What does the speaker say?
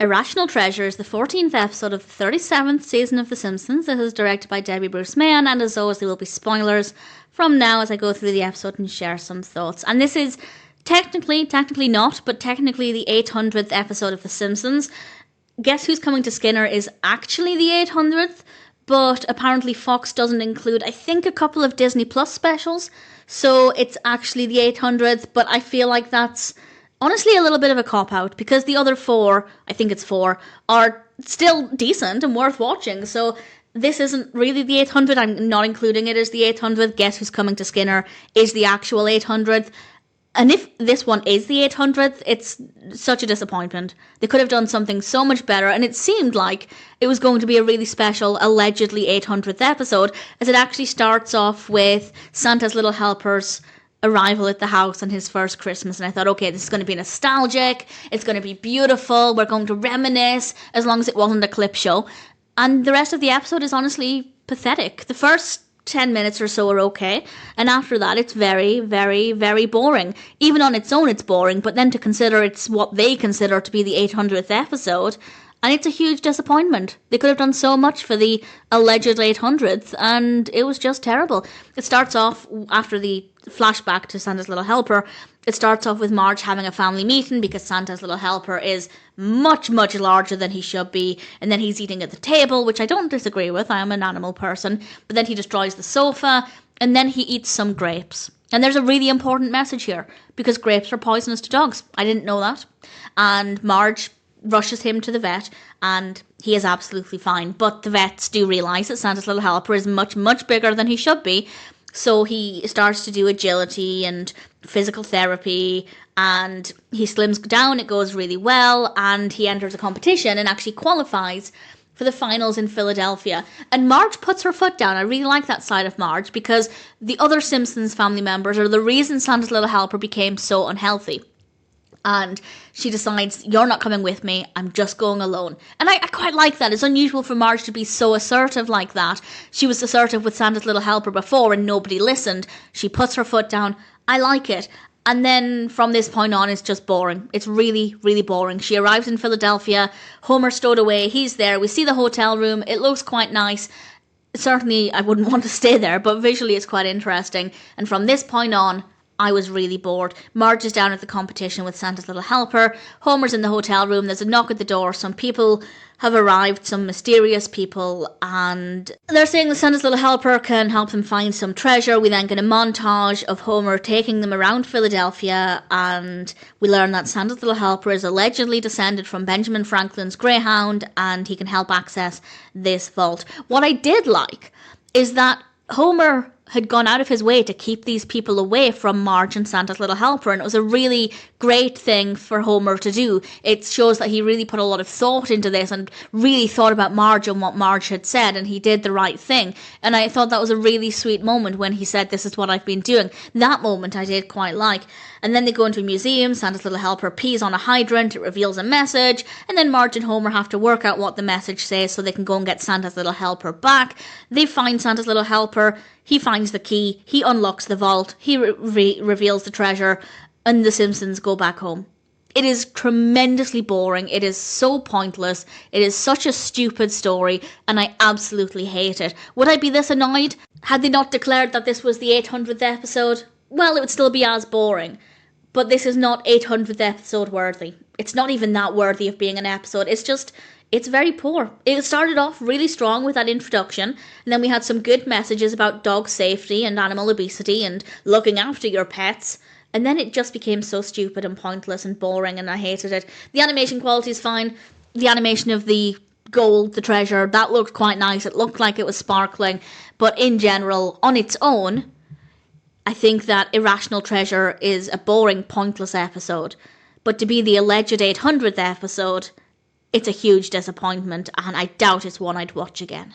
Irrational Treasure is the 14th episode of the 37th season of The Simpsons. It is directed by Debbie Bruce Mahan, and as always there will be spoilers from now as I go through the episode and share some thoughts. And this is technically not, but technically the 800th episode of The Simpsons. Guess Who's Coming to Skinner is actually the 800th, but apparently Fox doesn't include, I think, a couple of Disney Plus specials, so it's actually the 800th, but I feel like that's honestly a little bit of a cop-out, because the other four, I think it's four, are still decent and worth watching, so this isn't really the 800th, I'm not including it as the 800th. Guess Who's Coming to Skinner is the actual 800th, and if this one is the 800th, it's such a disappointment. They could have done something so much better, and it seemed like it was going to be a really special, allegedly 800th episode, as it actually starts off with Santa's Little Helper's arrival at the house on his first Christmas, and I thought, okay, this is going to be nostalgic, it's going to be beautiful, we're going to reminisce, as long as it wasn't a clip show. And the rest of the episode is honestly pathetic. The first 10 minutes or so are okay, and after that it's very, very, very boring. Even on its own it's boring, but then to consider it's what they consider to be the 800th episode, and it's a huge disappointment. They could have done so much for the alleged 800th, and it was just terrible. It starts off, after the flashback to Santa's Little Helper, it starts off with Marge having a family meeting because Santa's Little Helper is much, much larger than he should be, and then he's eating at the table, which I don't disagree with, I am an animal person, but then he destroys the sofa, and then he eats some grapes. And there's a really important message here, because grapes are poisonous to dogs. I didn't know that. And Marge rushes him to the vet, and he is absolutely fine. But the vets do realise that Santa's Little Helper is much, much bigger than he should be, so he starts to do agility and physical therapy, and he slims down, it goes really well, and he enters a competition and actually qualifies for the finals in Philadelphia. And Marge puts her foot down. I really like that side of Marge, because the other Simpsons family members are the reason Santa's Little Helper became so unhealthy. And she decides, you're not coming with me, I'm just going alone. And I quite like that. It's unusual for Marge to be so assertive like that. She was assertive with Santa's Little Helper before and nobody listened. She puts her foot down. I like it. And then from this point on, it's just boring. It's really, really boring. She arrives in Philadelphia. Homer's stowed away. He's there. We see the hotel room. It looks quite nice. Certainly, I wouldn't want to stay there, but visually it's quite interesting. And from this point on, I was really bored. Marge is down at the competition with Santa's Little Helper. Homer's in the hotel room. There's a knock at the door. Some people have arrived, some mysterious people, and they're saying that Santa's Little Helper can help them find some treasure. We then get a montage of Homer taking them around Philadelphia, and we learn that Santa's Little Helper is allegedly descended from Benjamin Franklin's Greyhound, and he can help access this vault. What I did like is that Homer had gone out of his way to keep these people away from Marge and Santa's Little Helper, and it was a really great thing for Homer to do. It shows that he really put a lot of thought into this and really thought about Marge and what Marge had said, and he did the right thing. And I thought that was a really sweet moment when he said, this is what I've been doing. That moment I did quite like. And then they go into a museum, Santa's Little Helper pees on a hydrant, it reveals a message, and then Marge and Homer have to work out what the message says so they can go and get Santa's Little Helper back. They find Santa's Little Helper, he finds the key, he unlocks the vault, he reveals the treasure, and the Simpsons go back home. It is tremendously boring, it is so pointless, it is such a stupid story, and I absolutely hate it. Would I be this annoyed had they not declared that this was the 800th episode? Well, it would still be as boring. But this is not 800th episode worthy. It's not even that worthy of being an episode. It's very poor. It started off really strong with that introduction, and then we had some good messages about dog safety and animal obesity and looking after your pets, and then it just became so stupid and pointless and boring, and I hated it. The animation quality is fine. The animation of the gold, the treasure, that looked quite nice. It looked like it was sparkling, but in general, on its own, I think that Irrational Treasure is a boring, pointless episode. But to be the alleged 800th episode, it's a huge disappointment, and I doubt it's one I'd watch again.